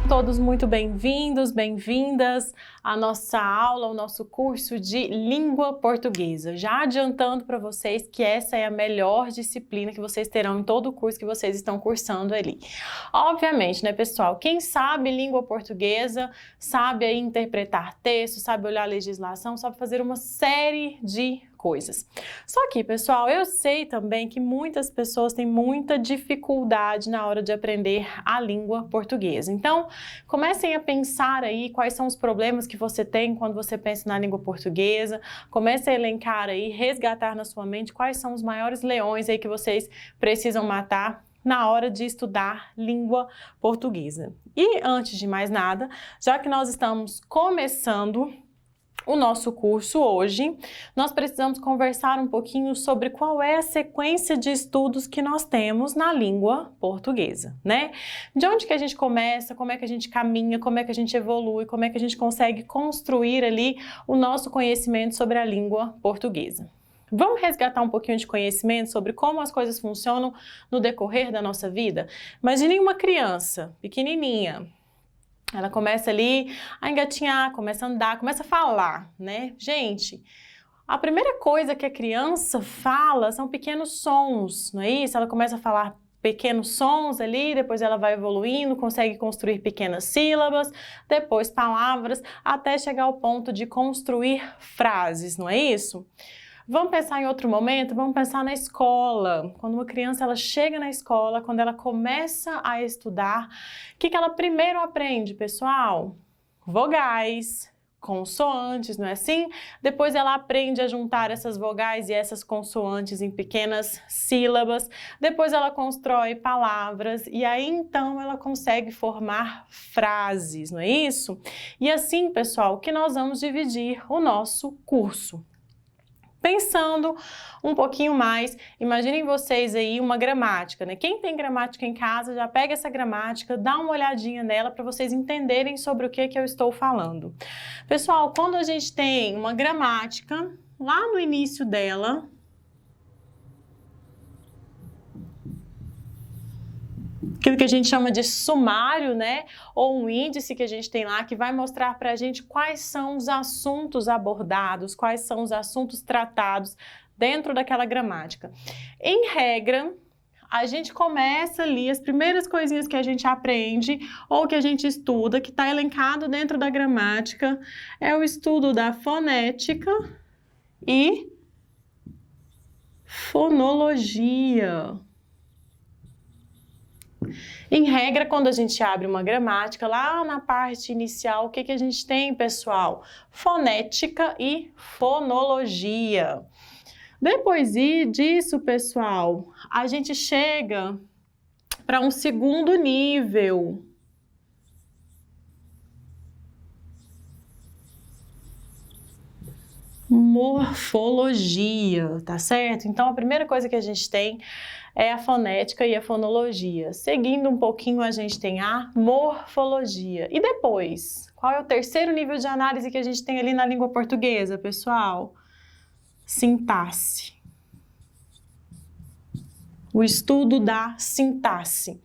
Todos muito bem-vindos, bem-vindas à nossa aula, ao nosso curso de língua portuguesa. Já adiantando para vocês que essa é a melhor disciplina que vocês terão em todo o curso que vocês estão cursando ali. Obviamente, né, pessoal, quem sabe língua portuguesa, sabe aí interpretar texto, sabe olhar a legislação, sabe fazer uma série de coisas. Só que, pessoal, eu sei também que muitas pessoas têm muita dificuldade na hora de aprender a língua portuguesa. Então, comecem a pensar aí quais são os problemas que você tem quando você pensa na língua portuguesa. Comecem a elencar aí, resgatar na sua mente quais são os maiores leões aí que vocês precisam matar na hora de estudar língua portuguesa. E antes de mais nada, já que nós estamos começando o nosso curso hoje, nós precisamos conversar um pouquinho sobre qual é a sequência de estudos que nós temos na língua portuguesa, né? De onde que a gente começa, como é que a gente caminha, como é que a gente evolui, como é que a gente consegue construir ali o nosso conhecimento sobre a língua portuguesa. Vamos resgatar um pouquinho de conhecimento sobre como as coisas funcionam no decorrer da nossa vida? Imaginem uma criança pequenininha. Ela começa ali a engatinhar, começa a andar, começa a falar, né? Gente, a primeira coisa que a criança fala são pequenos sons, não é isso? Ela começa a falar pequenos sons ali, depois ela vai evoluindo, consegue construir pequenas sílabas, depois palavras, até chegar ao ponto de construir frases, não é isso? Vamos pensar em outro momento? Vamos pensar na escola. Quando uma criança ela chega na escola, quando ela começa a estudar, o que ela primeiro aprende, pessoal? Vogais, consoantes, não é assim? Depois ela aprende a juntar essas vogais e essas consoantes em pequenas sílabas. Depois ela constrói palavras e aí então ela consegue formar frases, não é isso? E assim, pessoal, que nós vamos dividir o nosso curso. Pensando um pouquinho mais, imaginem vocês aí uma gramática, né? Quem tem gramática em casa, já pega essa gramática, dá uma olhadinha nela para vocês entenderem sobre o que eu estou falando. Pessoal, quando a gente tem uma gramática, lá no início dela, aquilo que a gente chama de sumário, né? Ou um índice que a gente tem lá que vai mostrar para a gente quais são os assuntos abordados, quais são os assuntos tratados dentro daquela gramática. Em regra, a gente começa ali, as primeiras coisinhas que a gente aprende ou que a gente estuda, que está elencado dentro da gramática, é o estudo da fonética e fonologia. Em regra, quando a gente abre uma gramática, lá na parte inicial, o que a gente tem, pessoal? Fonética e fonologia. Depois disso, pessoal, a gente chega para um segundo nível. Morfologia, tá certo? Então, a primeira coisa que a gente tem é a fonética e a fonologia. Seguindo um pouquinho, a gente tem a morfologia. E depois, qual é o terceiro nível de análise que a gente tem ali na língua portuguesa, pessoal? Sintaxe. O estudo da sintaxe.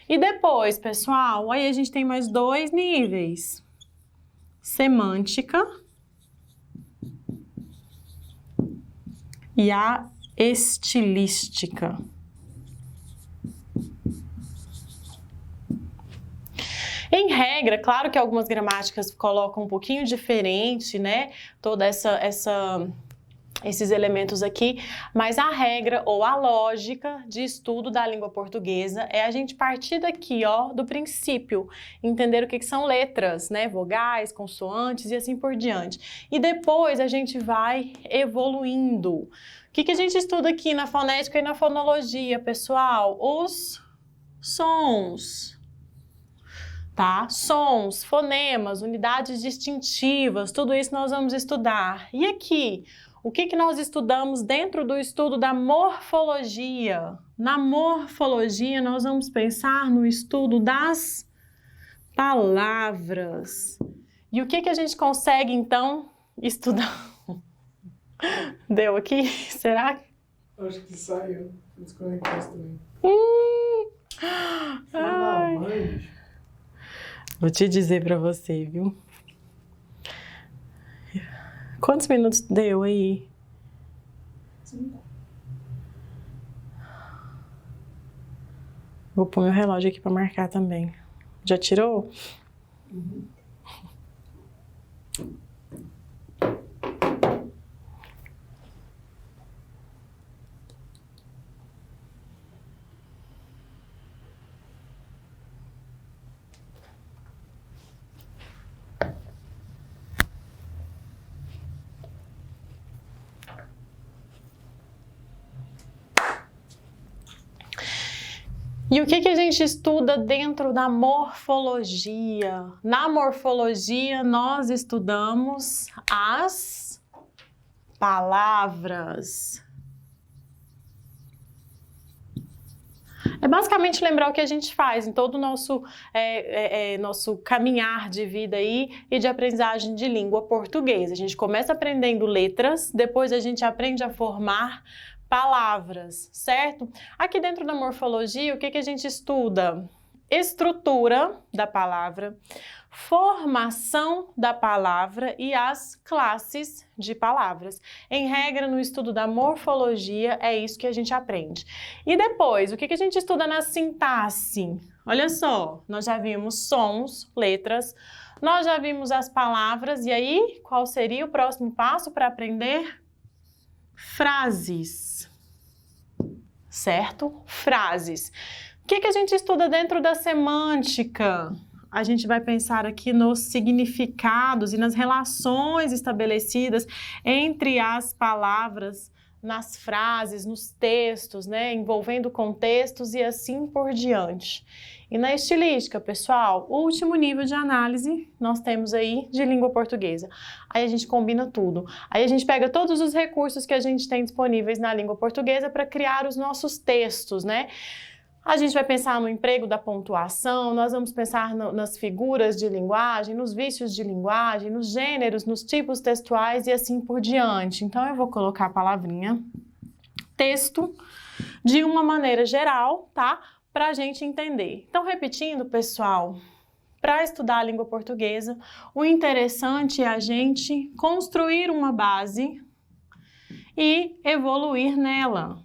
E depois, pessoal, aí a gente tem mais dois níveis. Semântica e a estilística. Em regra, claro que algumas gramáticas colocam um pouquinho diferente, né? Toda esses elementos aqui, mas a regra ou a lógica de estudo da língua portuguesa é a gente partir daqui, ó, do princípio, entender o que são letras, né? Vogais, consoantes e assim por diante. E depois a gente vai evoluindo. O que a gente estuda aqui na fonética e na fonologia, pessoal? Os sons. Tá? Sons, fonemas, unidades distintivas, tudo isso nós vamos estudar. E aqui, o que nós estudamos dentro do estudo da morfologia? Na morfologia, nós vamos pensar no estudo das palavras. E o que a gente consegue, então, estudar? Deu aqui? Será? Acho que saiu. Desconectasse também. Ai. Vou te dizer pra você, viu? Quantos minutos deu aí? 5. Vou pôr meu relógio aqui pra marcar também. Já tirou? Uhum. E o que a gente estuda dentro da morfologia? Na morfologia, nós estudamos as palavras. É basicamente lembrar o que a gente faz em todo o nosso, nosso caminhar de vida aí e de aprendizagem de língua portuguesa. A gente começa aprendendo letras, depois a gente aprende a formar palavras, certo? Aqui dentro da morfologia, o que a gente estuda? Estrutura da palavra, formação da palavra e as classes de palavras. Em regra, no estudo da morfologia, é isso que a gente aprende. E depois, o que a gente estuda na sintaxe? Olha só, nós já vimos sons, letras, nós já vimos as palavras, e aí, qual seria o próximo passo para aprender? Frases, certo? Frases. O que a gente estuda dentro da semântica? A gente vai pensar aqui nos significados e nas relações estabelecidas entre as palavras, nas frases, nos textos, né? Envolvendo contextos e assim por diante. E na estilística, pessoal, o último nível de análise nós temos aí de língua portuguesa. Aí a gente combina tudo. Aí a gente pega todos os recursos que a gente tem disponíveis na língua portuguesa para criar os nossos textos, né? A gente vai pensar no emprego da pontuação, nós vamos pensar nas figuras de linguagem, nos vícios de linguagem, nos gêneros, nos tipos textuais e assim por diante. Então, eu vou colocar a palavrinha texto de uma maneira geral, tá? Para a gente entender. Então, repetindo, pessoal, para estudar a língua portuguesa, o interessante é a gente construir uma base e evoluir nela,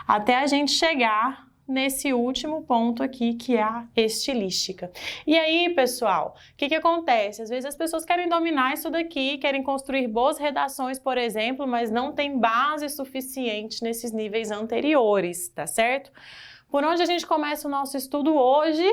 até a gente chegar nesse último ponto aqui, que é a estilística. E aí, pessoal, o que acontece? Às vezes as pessoas querem dominar isso daqui, querem construir boas redações, por exemplo, mas não tem base suficiente nesses níveis anteriores, tá certo? Por onde a gente começa o nosso estudo hoje?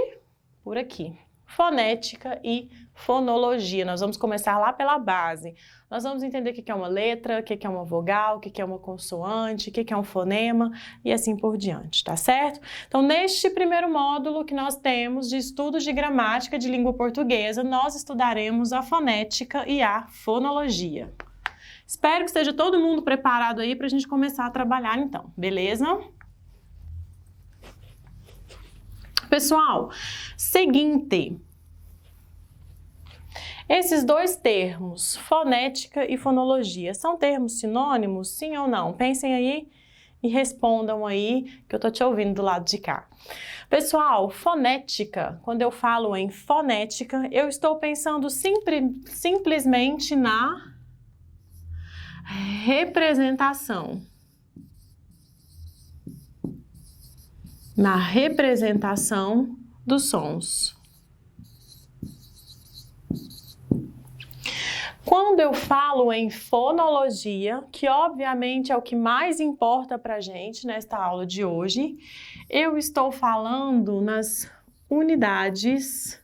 Por aqui. Fonética e fonologia. Nós vamos começar lá pela base. Nós vamos entender o que é uma letra, o que é uma vogal, o que é uma consoante, o que é um fonema e assim por diante, tá certo? Então, neste primeiro módulo que nós temos de estudos de gramática de língua portuguesa, nós estudaremos a fonética e a fonologia. Espero que esteja todo mundo preparado aí para a gente começar a trabalhar então, beleza? Pessoal, seguinte, esses dois termos, fonética e fonologia, são termos sinônimos, sim ou não? Pensem aí e respondam aí, que eu tô te ouvindo do lado de cá. Pessoal, fonética, quando eu falo em fonética, eu estou pensando simplesmente na representação. Na representação dos sons. Quando eu falo em fonologia, que obviamente é o que mais importa pra gente nesta aula de hoje, eu estou falando nas unidades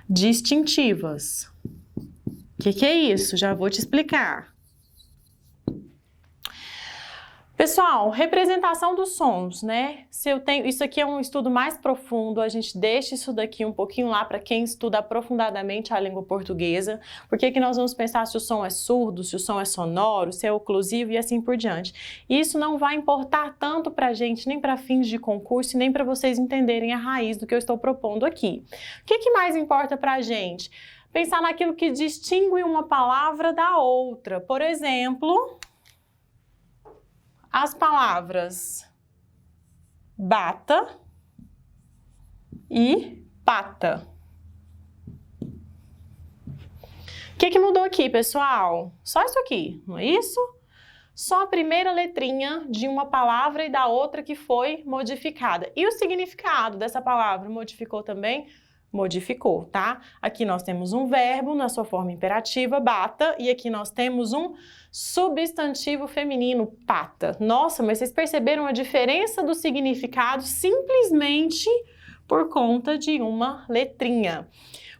distintivas. O que é isso? Já vou te explicar. Pessoal, representação dos sons, né? Se eu tenho, isso aqui é um estudo mais profundo, a gente deixa isso daqui um pouquinho lá para quem estuda aprofundadamente a língua portuguesa, porque que nós vamos pensar se o som é surdo, se o som é sonoro, se é oclusivo e assim por diante. Isso não vai importar tanto para a gente, nem para fins de concurso, nem para vocês entenderem a raiz do que eu estou propondo aqui. O que mais importa para a gente? Pensar naquilo que distingue uma palavra da outra. Por exemplo, as palavras bata e pata. O que mudou aqui, pessoal? Só isso aqui, não é isso? Só a primeira letrinha de uma palavra e da outra que foi modificada. E o significado dessa palavra modificou também? Modificou, tá? Aqui nós temos um verbo na sua forma imperativa, bata, e aqui nós temos um substantivo feminino, pata. Nossa, mas vocês perceberam a diferença do significado simplesmente por conta de uma letrinha.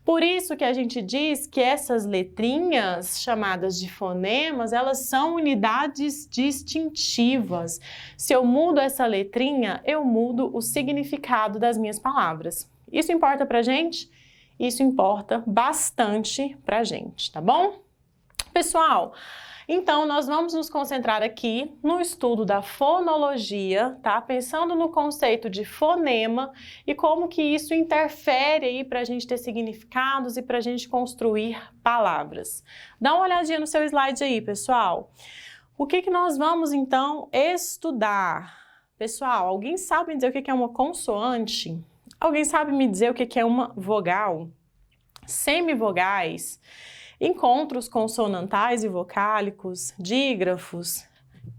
Por isso que a gente diz que essas letrinhas, chamadas de fonemas, elas são unidades distintivas. Se eu mudo essa letrinha, eu mudo o significado das minhas palavras. Isso importa pra gente? Isso importa bastante pra gente, tá bom? Pessoal, então nós vamos nos concentrar aqui no estudo da fonologia, tá? Pensando no conceito de fonema e como que isso interfere aí pra gente ter significados e pra gente construir palavras. Dá uma olhadinha no seu slide aí, pessoal. O que nós vamos então estudar? Pessoal, alguém sabe me dizer o que é uma consoante? Alguém sabe me dizer o que é uma vogal? Semivogais, encontros consonantais e vocálicos, dígrafos,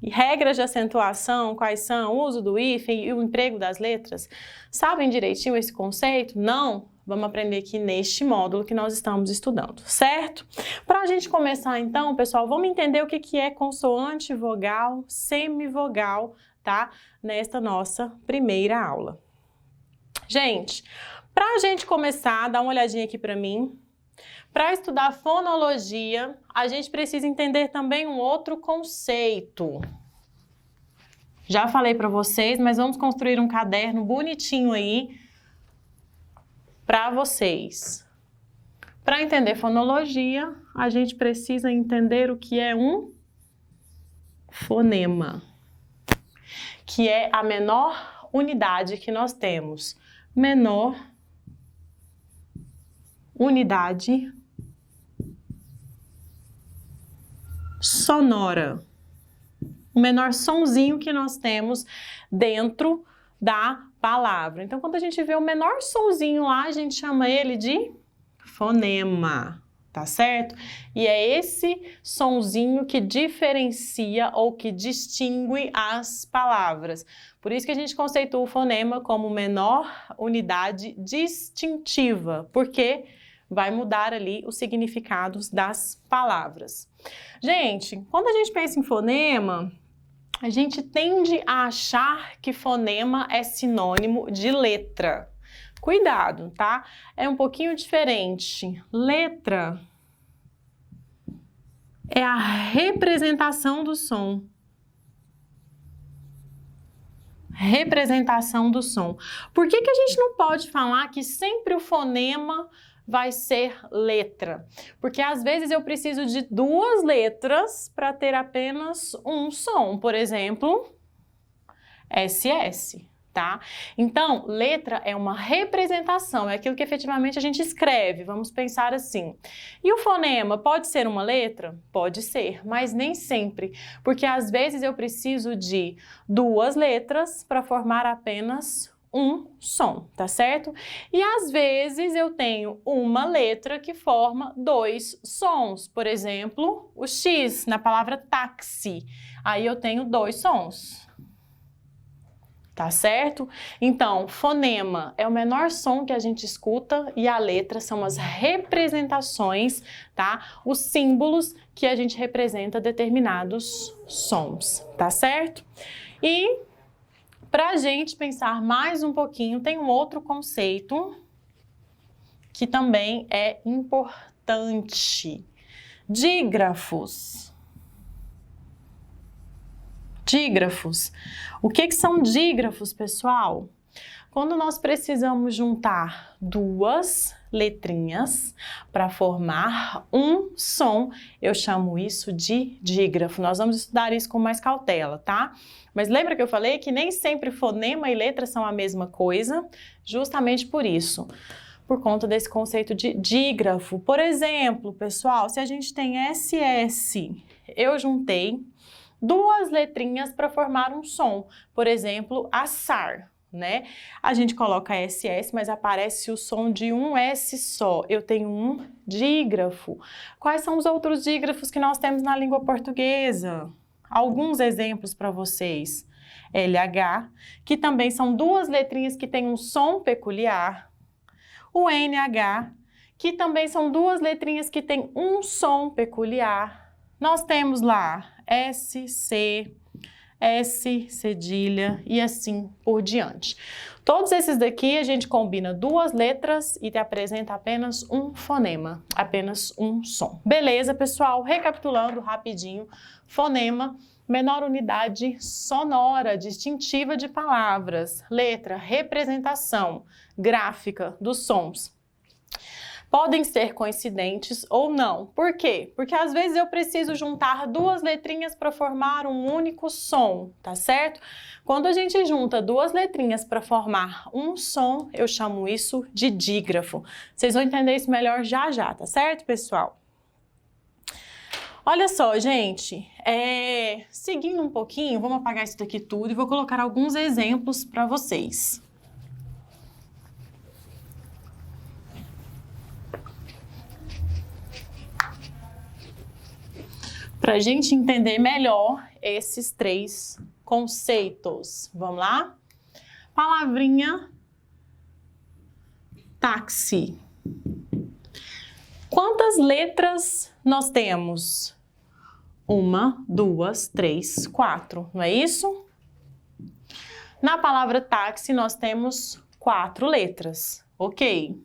e regras de acentuação, quais são, o uso do hífen e o emprego das letras. Sabem direitinho esse conceito? Não? Vamos aprender aqui neste módulo que nós estamos estudando, certo? Para a gente começar então, pessoal, vamos entender o que é consoante, vogal, semivogal, tá? Nesta nossa primeira aula. Gente, para a gente começar, dá uma olhadinha aqui para mim. Para estudar fonologia, a gente precisa entender também um outro conceito. Já falei para vocês, mas vamos construir um caderno bonitinho aí para vocês. Para entender fonologia, a gente precisa entender o que é um fonema, que é a menor unidade que nós temos. Menor unidade sonora. O menor sonzinho que nós temos dentro da palavra. Então, quando a gente vê o menor sonzinho lá, a gente chama ele de fonema, tá certo? E é esse sonzinho que diferencia ou que distingue as palavras. Por isso que a gente conceitua o fonema como menor unidade distintiva, porque vai mudar ali os significados das palavras. Gente, quando a gente pensa em fonema, a gente tende a achar que fonema é sinônimo de letra. Cuidado, tá? É um pouquinho diferente. Letra é a representação do som. Representação do som. Por que a gente não pode falar que sempre o fonema vai ser letra? Porque às vezes eu preciso de duas letras para ter apenas um som. Por exemplo, SS, tá? Então, letra é uma representação, é aquilo que efetivamente a gente escreve, vamos pensar assim. E o fonema pode ser uma letra? Pode ser, mas nem sempre, porque às vezes eu preciso de duas letras para formar apenas um som, tá certo? E às vezes eu tenho uma letra que forma dois sons, por exemplo, o X na palavra táxi, aí eu tenho dois sons. Tá certo? Então, fonema é o menor som que a gente escuta e a letra são as representações, tá? Os símbolos que a gente representa determinados sons, tá certo? E para a gente pensar mais um pouquinho, tem um outro conceito que também é importante. Dígrafos. Dígrafos. O que são dígrafos, pessoal? Quando nós precisamos juntar duas letrinhas para formar um som, eu chamo isso de dígrafo. Nós vamos estudar isso com mais cautela, tá? Mas lembra que eu falei que nem sempre fonema e letra são a mesma coisa? Justamente por isso, por conta desse conceito de dígrafo. Por exemplo, pessoal, se a gente tem SS, eu juntei duas letrinhas para formar um som. Por exemplo, assar. né? A gente coloca SS, mas aparece o som de um S só. Eu tenho um dígrafo. Quais são os outros dígrafos que nós temos na língua portuguesa? Alguns exemplos para vocês. LH, que também são duas letrinhas que têm um som peculiar. O NH, que também são duas letrinhas que têm um som peculiar. Nós temos lá SC, S cedilha e assim por diante. Todos esses daqui a gente combina duas letras e te apresenta apenas um fonema, apenas um som. Beleza, pessoal? Recapitulando rapidinho, fonema, menor unidade sonora, distintiva de palavras, letra, representação gráfica dos sons. Podem ser coincidentes ou não. Por quê? Porque às vezes eu preciso juntar duas letrinhas para formar um único som, tá certo? Quando a gente junta duas letrinhas para formar um som, eu chamo isso de dígrafo. Vocês vão entender isso melhor já já, tá certo, pessoal? Olha só, gente, seguindo um pouquinho, vamos apagar isso daqui tudo e vou colocar alguns exemplos para vocês. Para a gente entender melhor esses três conceitos. Vamos lá? Palavrinha táxi. Quantas letras nós temos? 1, 2, 3, 4, não é isso? Na palavra táxi nós temos 4 letras, ok?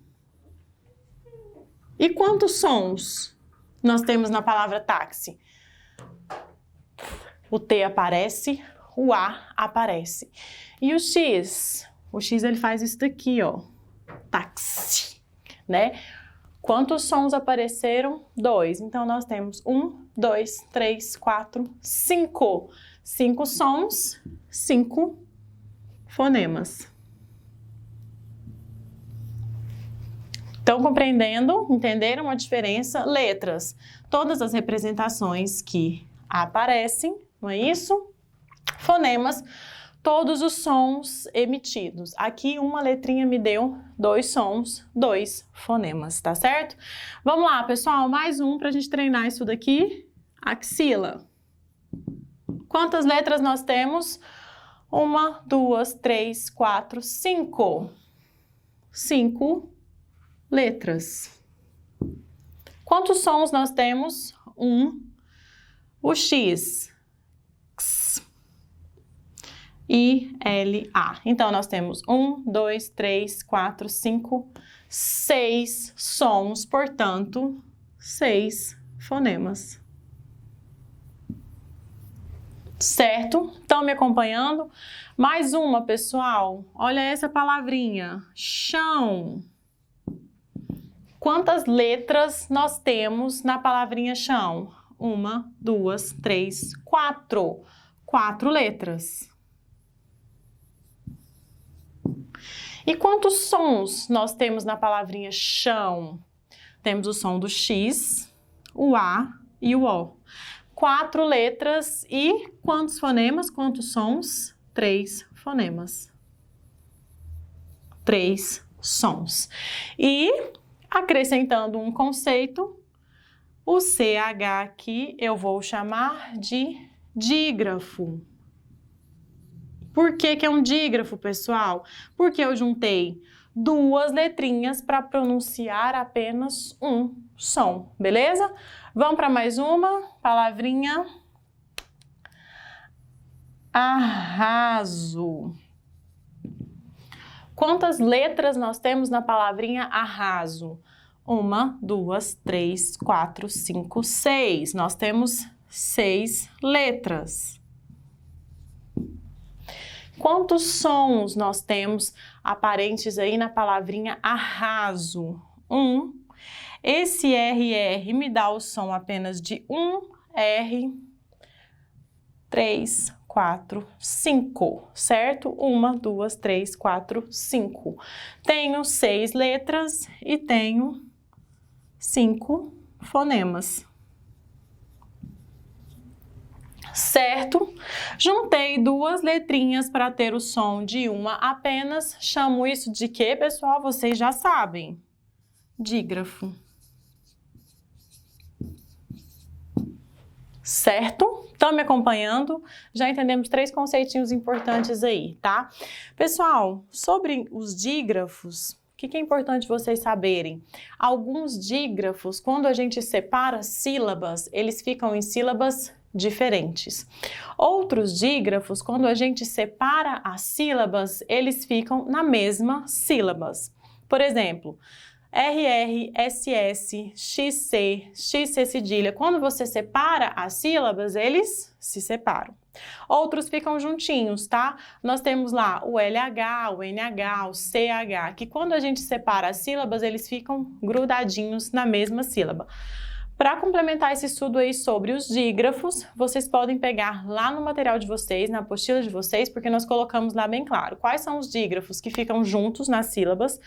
E quantos sons nós temos na palavra táxi? O T aparece, o A aparece. E o X? O X ele faz isso daqui, ó. Táxi, né? Quantos sons apareceram? 2. Então, nós temos 1, 2, 3, 4, 5. 5 sons, 5 fonemas. Estão compreendendo? Entenderam a diferença? Letras. Todas as representações que aparecem, não é isso? Fonemas, todos os sons emitidos. Aqui uma letrinha me deu 2 sons, 2 fonemas, tá certo? Vamos lá, pessoal, mais um para a gente treinar isso daqui. Axila. Quantas letras nós temos? 1, 2, 3, 4, 5. 5 letras. Quantos sons nós temos? 1. O X. I, L, A. Então, nós temos 1, 2, 3, 4, 5, 6 sons, portanto, 6 fonemas. Certo? Estão me acompanhando? Mais uma, pessoal. Olha essa palavrinha. Chão. Quantas letras nós temos na palavrinha chão? 1, 2, 3, 4. 4 letras. E quantos sons nós temos na palavrinha chão? Temos o som do X, o A e o O. 4 letras e quantos fonemas? Quantos sons? 3 fonemas. 3 sons. E acrescentando um conceito, o CH aqui eu vou chamar de dígrafo. Por que que é um dígrafo, pessoal? Porque eu juntei duas letrinhas para pronunciar apenas um som, beleza? Vamos para mais uma palavrinha. Arraso. Quantas letras nós temos na palavrinha arraso? 1, 2, 3, 4, 5, 6. Nós temos 6 letras. Quantos sons nós temos aparentes aí na palavrinha arraso? 1. Esse RR me dá o som apenas de um R. 3, 4, 5, certo? 1, 2, 3, 4, 5. Tenho 6 letras e tenho 5 fonemas. Certo? Juntei duas letrinhas para ter o som de uma apenas. Chamo isso de quê, pessoal? Vocês já sabem. Dígrafo. Certo? Estão me acompanhando? Já entendemos 3 conceitinhos importantes aí, tá? Pessoal, sobre os dígrafos, o que é importante vocês saberem? Alguns dígrafos, quando a gente separa sílabas, eles ficam em sílabas diferentes. Outros dígrafos, quando a gente separa as sílabas, eles ficam na mesma sílabas. Por exemplo, RR, SS, XC, XC cedilha. Quando você separa as sílabas, eles se separam. Outros ficam juntinhos, tá? Nós temos lá o LH, o NH, o CH, que quando a gente separa as sílabas, eles ficam grudadinhos na mesma sílaba. Para complementar esse estudo aí sobre os dígrafos, vocês podem pegar lá no material de vocês, na apostila de vocês, porque nós colocamos lá bem claro quais são os dígrafos que ficam juntos nas sílabas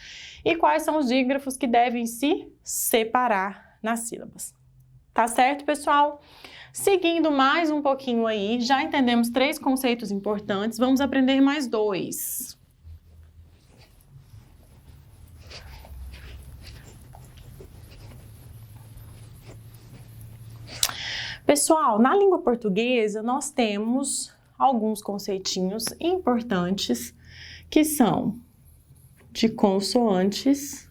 e quais são os dígrafos que devem se separar nas sílabas. Tá certo, pessoal? Seguindo mais um pouquinho aí, já entendemos 3 conceitos importantes, vamos aprender mais 2. Pessoal, na língua portuguesa nós temos alguns conceitinhos importantes que são de consoantes,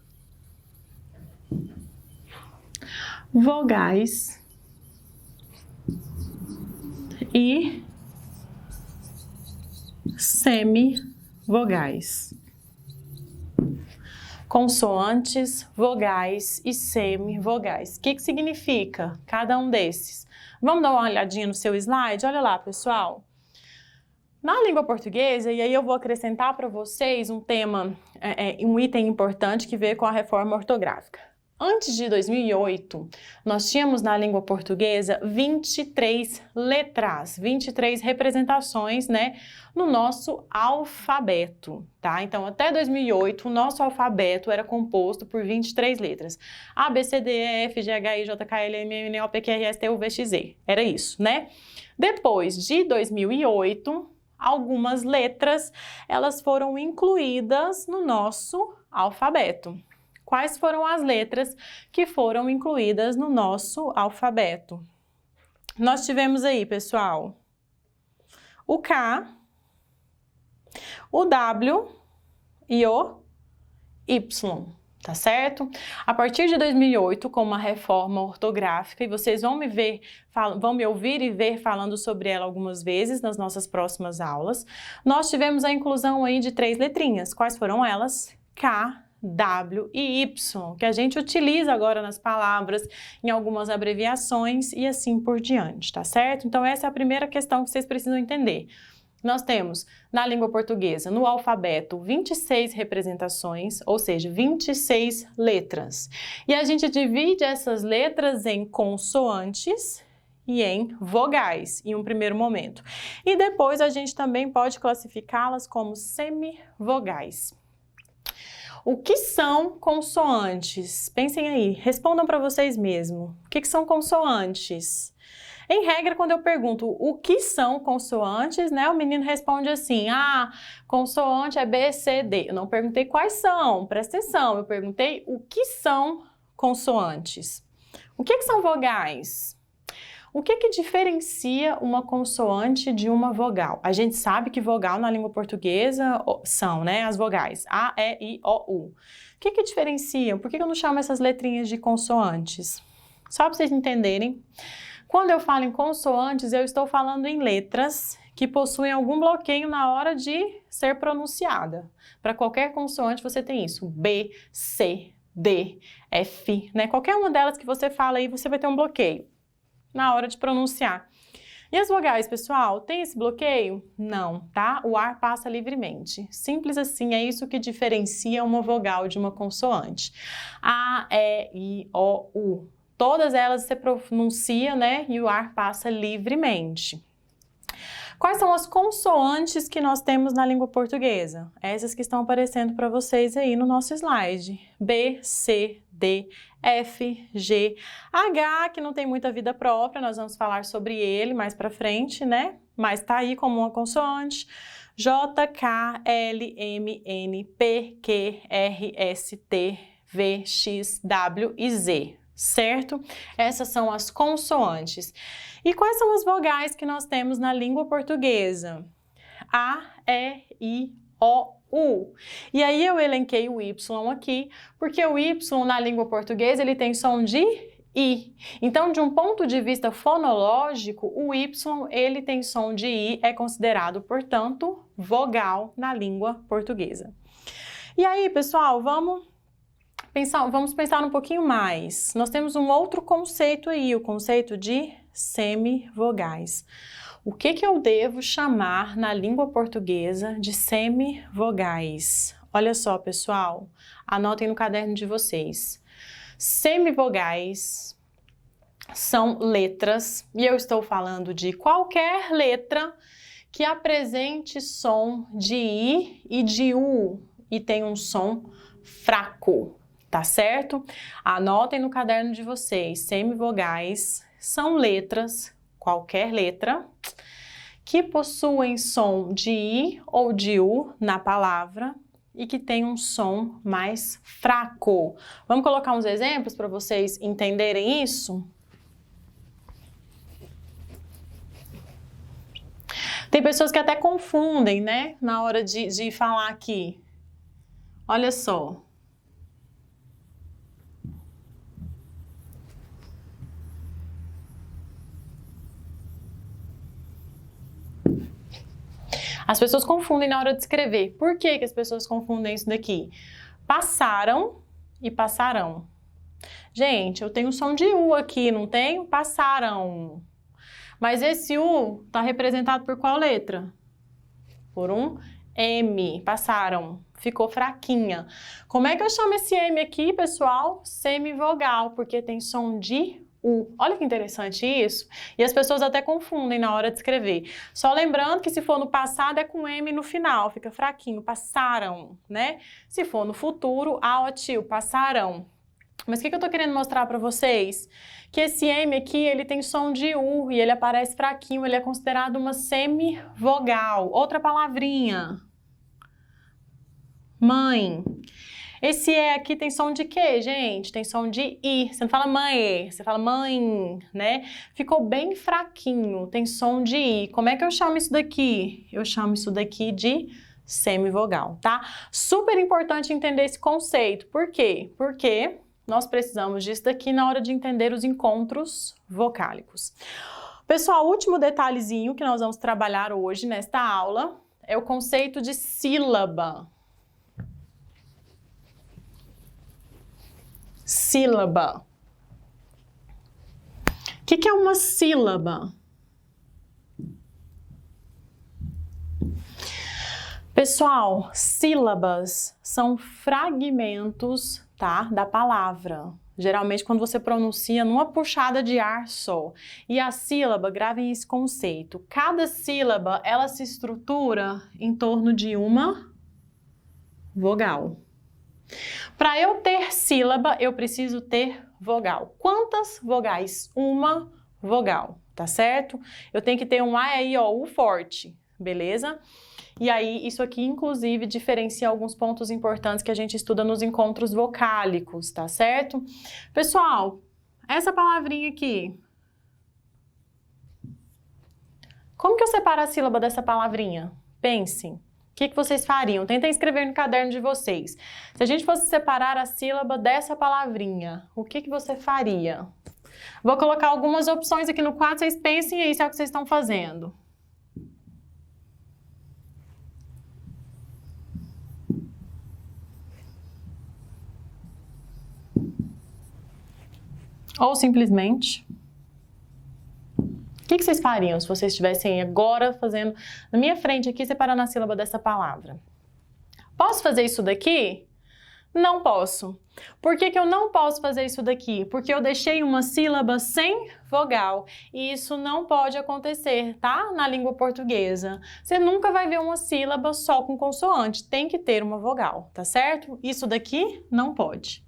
vogais e semivogais. Consoantes, vogais e semivogais. O que significa cada um desses? Vamos dar uma olhadinha no seu slide? Olha lá, pessoal. Na língua portuguesa, e aí eu vou acrescentar para vocês um tema, um item importante que veio com a reforma ortográfica. Antes de 2008, nós tínhamos na língua portuguesa 23 letras, 23 representações, né, no nosso alfabeto, tá? Então, até 2008, o nosso alfabeto era composto por 23 letras. A, B, C, D, E, F, G, H, I, J, K, L, M, N, O, P, Q, R, S, T, U, V, X, Z. Era isso, né? Depois de 2008, algumas letras, elas foram incluídas no nosso alfabeto. Quais foram as letras que foram incluídas no nosso alfabeto? Nós tivemos aí, pessoal, o K, o W e o Y, tá certo? A partir de 2008, com uma reforma ortográfica, e vocês vão me ouvir e ver falando sobre ela algumas vezes nas nossas próximas aulas, nós tivemos a inclusão aí de 3 letrinhas. Quais foram elas? K, W e Y, que a gente utiliza agora nas palavras, em algumas abreviações e assim por diante, tá certo? Então essa é a primeira questão que vocês precisam entender. Nós temos, na língua portuguesa, no alfabeto, 26 representações, ou seja, 26 letras. E a gente divide essas letras em consoantes e em vogais, em um primeiro momento. E depois a gente também pode classificá-las como semivogais. O que são consoantes? Pensem aí, respondam para vocês mesmos. O que são consoantes? Em regra, quando eu pergunto o que são consoantes, né, o menino responde assim, consoante é B, C, D. Eu não perguntei quais são, presta atenção, eu perguntei o que são consoantes. O que são vogais? O que diferencia uma consoante de uma vogal? A gente sabe que vogal na língua portuguesa são, né, as vogais A, E, I, O, U. O que diferenciam? Por que eu não chamo essas letrinhas de consoantes? Só para vocês entenderem. Quando eu falo em consoantes, eu estou falando em letras que possuem algum bloqueio na hora de ser pronunciada. Para qualquer consoante você tem isso, B, C, D, F, né? Qualquer uma delas que você fala aí, você vai ter um bloqueio na hora de pronunciar. E as vogais, pessoal, tem esse bloqueio? Não, tá? O ar passa livremente. Simples assim, é isso que diferencia uma vogal de uma consoante. A, E, I, O, U. Todas elas se pronunciam, né? E o ar passa livremente. Quais são as consoantes que nós temos na língua portuguesa? Essas que estão aparecendo para vocês aí no nosso slide. B, C, D, F, G, H, que não tem muita vida própria, nós vamos falar sobre ele mais para frente, né? Mas tá aí como uma consoante. J, K, L, M, N, P, Q, R, S, T, V, X, W e Z, certo? Essas são as consoantes. E quais são as vogais que nós temos na língua portuguesa? A, E, I, O, U. E aí eu elenquei o Y aqui, porque o Y na língua portuguesa ele tem som de I. Então, de um ponto de vista fonológico, o Y ele tem som de I, é considerado, portanto, vogal na língua portuguesa. E aí, pessoal, vamos pensar um pouquinho mais. Nós temos um outro conceito aí, o conceito de semivogais. O que eu devo chamar na língua portuguesa de semivogais? Olha só, pessoal, anotem no caderno de vocês. Semivogais são letras, e eu estou falando de qualquer letra que apresente som de I e de U e tem um som fraco, tá certo? Anotem no caderno de vocês, semivogais são letras, qualquer letra, que possuem som de I ou de U na palavra e que tem um som mais fraco. Vamos colocar uns exemplos para vocês entenderem isso? Tem pessoas que até confundem, né, na hora de falar aqui. Olha só. As pessoas confundem na hora de escrever. Por que as pessoas confundem isso daqui? Passaram e passarão. Gente, eu tenho som de U aqui, não tenho? Passaram. Mas esse U está representado por qual letra? Por um M. Passaram. Ficou fraquinha. Como é que eu chamo esse M aqui, pessoal? Semivogal, porque tem som de U. Olha que interessante isso. E as pessoas até confundem na hora de escrever. Só lembrando que se for no passado é com M no final, fica fraquinho. Passaram, né? Se for no futuro, ótimo, passarão. Mas o que eu tô querendo mostrar para vocês? Que esse M aqui, ele tem som de U e ele aparece fraquinho, ele é considerado uma semivogal. Outra palavrinha. Mãe. Esse E aqui tem som de quê, gente? Tem som de I. Você não fala mãe, você fala mãe, né? Ficou bem fraquinho, tem som de I. Como é que eu chamo isso daqui? Eu chamo isso daqui de semivogal, tá? Super importante entender esse conceito. Por quê? Porque nós precisamos disso daqui na hora de entender os encontros vocálicos. Pessoal, o último detalhezinho que nós vamos trabalhar hoje nesta aula é o conceito de sílaba. Sílaba. O que é uma sílaba? Pessoal, sílabas são fragmentos, tá, da palavra. Geralmente quando você pronuncia numa puxada de ar só. E a sílaba, gravem esse conceito. Cada sílaba, ela se estrutura em torno de uma vogal. Para eu ter sílaba, eu preciso ter vogal. Quantas vogais? Uma vogal, tá certo? Eu tenho que ter um A, E, I, O, U forte, beleza? E aí, isso aqui, inclusive, diferencia alguns pontos importantes que a gente estuda nos encontros vocálicos, tá certo? Pessoal, essa palavrinha aqui. Como que eu separo a sílaba dessa palavrinha? Pensem. O que vocês fariam? Tentem escrever no caderno de vocês. Se a gente fosse separar a sílaba dessa palavrinha, o que você faria? Vou colocar algumas opções aqui no quadro, vocês pensem aí se é o que vocês estão fazendo. Ou simplesmente... O que vocês fariam se vocês estivessem agora fazendo na minha frente aqui, separando a sílaba dessa palavra? Posso fazer isso daqui? Não posso. Por que que eu não posso fazer isso daqui? Porque eu deixei uma sílaba sem vogal. E isso não pode acontecer, tá? Na língua portuguesa. Você nunca vai ver uma sílaba só com consoante. Tem que ter uma vogal, tá certo? Isso daqui não pode.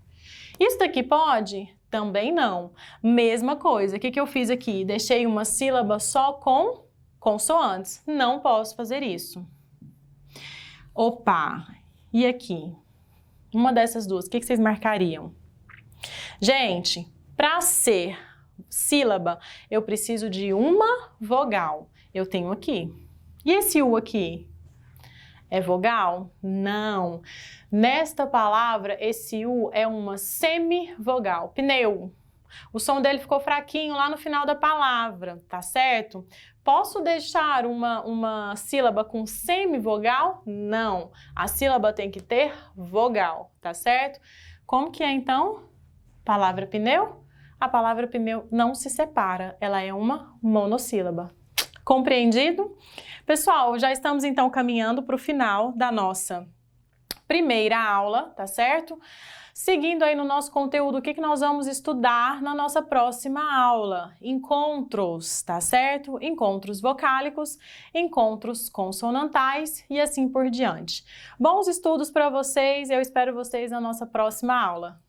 Isso daqui pode? Também não. Mesma coisa. O que que eu fiz aqui? Deixei uma sílaba só com consoantes. Não posso fazer isso. Opa! E aqui? Uma dessas duas, o que vocês marcariam? Gente, para ser sílaba, eu preciso de uma vogal. Eu tenho aqui. E esse U aqui? É vogal? Não. Nesta palavra, esse U é uma semivogal. Pneu. O som dele ficou fraquinho lá no final da palavra, tá certo? Posso deixar uma sílaba com semivogal? Não. A sílaba tem que ter vogal, tá certo? Como que é então? Palavra pneu? A palavra pneu não se separa, ela é uma monossílaba. Compreendido? Pessoal, já estamos então caminhando para o final da nossa primeira aula, tá certo? Seguindo aí no nosso conteúdo, o que nós vamos estudar na nossa próxima aula? Encontros, tá certo? Encontros vocálicos, encontros consonantais e assim por diante. Bons estudos para vocês, eu espero vocês na nossa próxima aula.